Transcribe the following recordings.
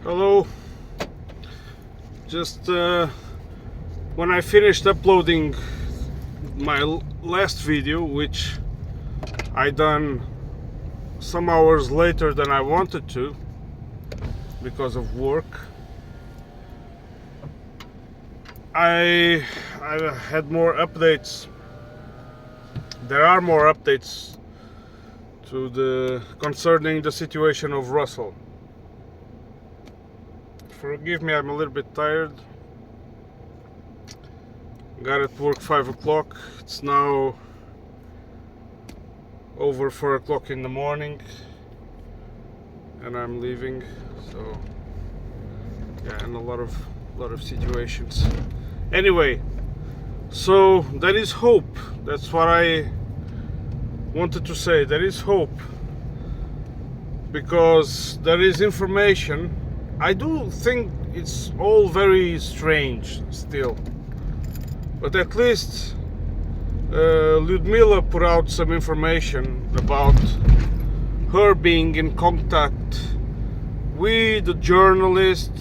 Hello. Just when I finished uploading my last video, which I done some hours later than I wanted to because of work, I had more updates. There are more updates concerning the situation of Russell. Forgive me, I'm a little bit tired. Got at work 5 o'clock. It's now over 4 o'clock in the morning and I'm leaving. So yeah, and a lot of situations. Anyway, so there is hope. That's what I wanted to say. There is hope because there is information. I do think it's all very strange still, but at least Lyudmila put out some information about her being in contact with a journalist,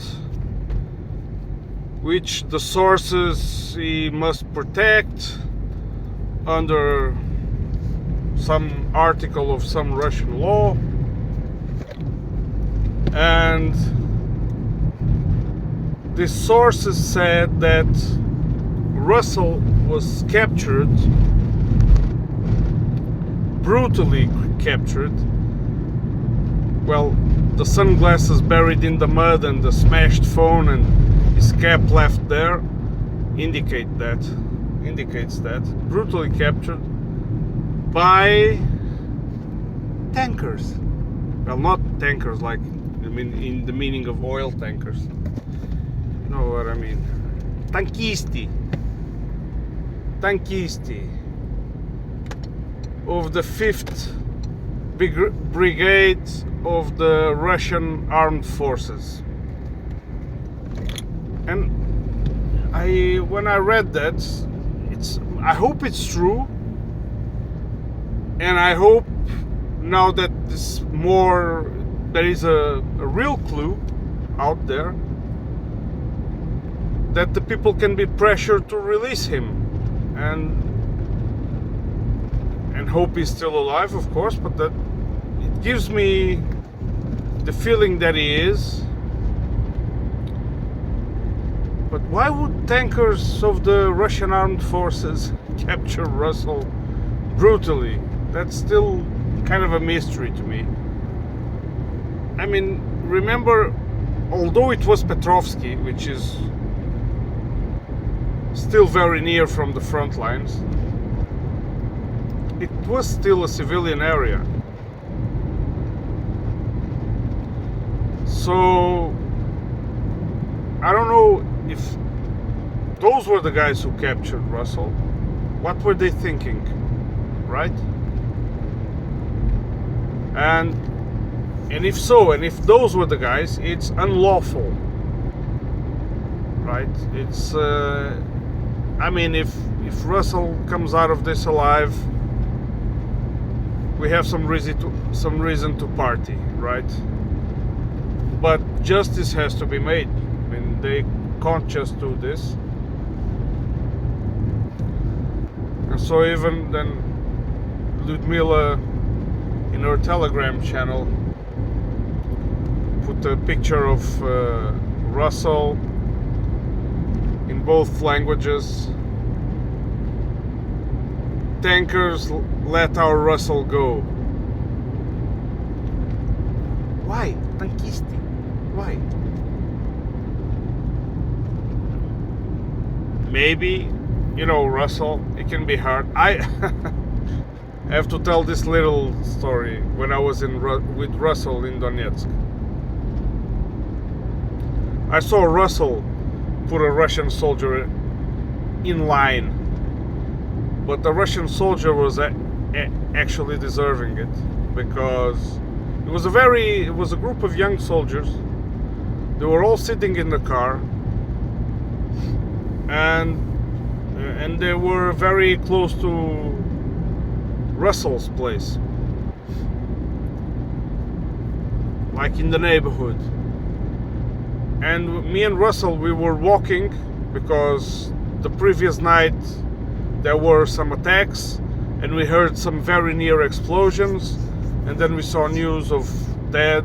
which the sources he must protect under some article of some Russian law. And the sources said that Russell was captured, brutally captured. Well, the sunglasses buried in the mud and the smashed phone and his cap left there indicates that brutally captured by tankers. Well, not tankers like in the meaning of oil tankers. You know what I mean? Tankisti of the 5th Brigade of the Russian Armed Forces. And when I read that, I hope it's true, and I hope now that there is a real clue out there, that the people can be pressured to release him, and hope he's still alive, of course, but that it gives me the feeling that he is. But why would tankers of the Russian armed forces capture Russell brutally? That's still kind of a mystery to me. I mean, remember, although it was Petrovsky, which is still very near from the front lines, it was still a civilian area. So I don't know if those were the guys who captured Russell. What were they thinking, right? And if so, and if those were the guys, it's unlawful, right? It's I mean, if Russell comes out of this alive, we have some reason to party, right? But justice has to be made. I mean, they can't just do this. And so even then, Lyudmila in her Telegram channel put a picture of Russell in both languages. Tankers, let our Russell go. Why? Tankisti. Why? Maybe, Russell, it can be hard. I have to tell this little story. When I was with Russell in Donetsk, I saw Russell put a Russian soldier in line, but the Russian soldier was actually deserving it, because it was a group of young soldiers. They were all sitting in the car, and they were very close to Russell's place, like in the neighborhood. And me and Russell, we were walking because the previous night there were some attacks and we heard some very near explosions, and then we saw news of dead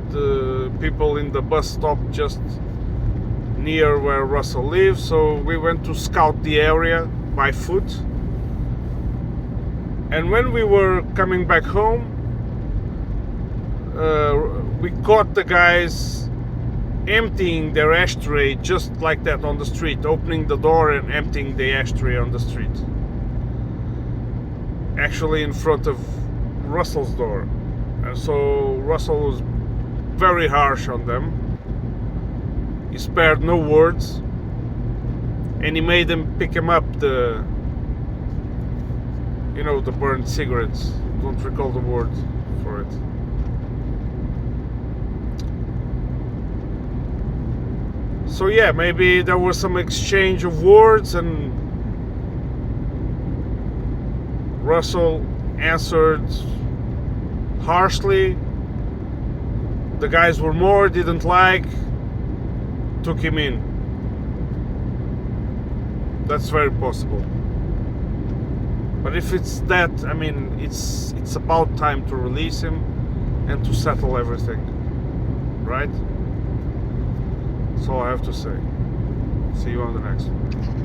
people in the bus stop just near where Russell lives. So we went to scout the area by foot, and when we were coming back home, we caught the guys emptying their ashtray just like that on the street, opening the door and emptying the ashtray on the street, actually in front of Russell's door. And so Russell was very harsh on them. He spared no words, and he made them pick him up the burned cigarettes. Don't recall the word for it. So yeah, maybe there was some exchange of words, and Russell answered harshly. The guys were more, didn't like, took him in. That's very possible. But if it's that, I mean, it's about time to release him and to settle everything, right? That's all I have to say. See you on the next one.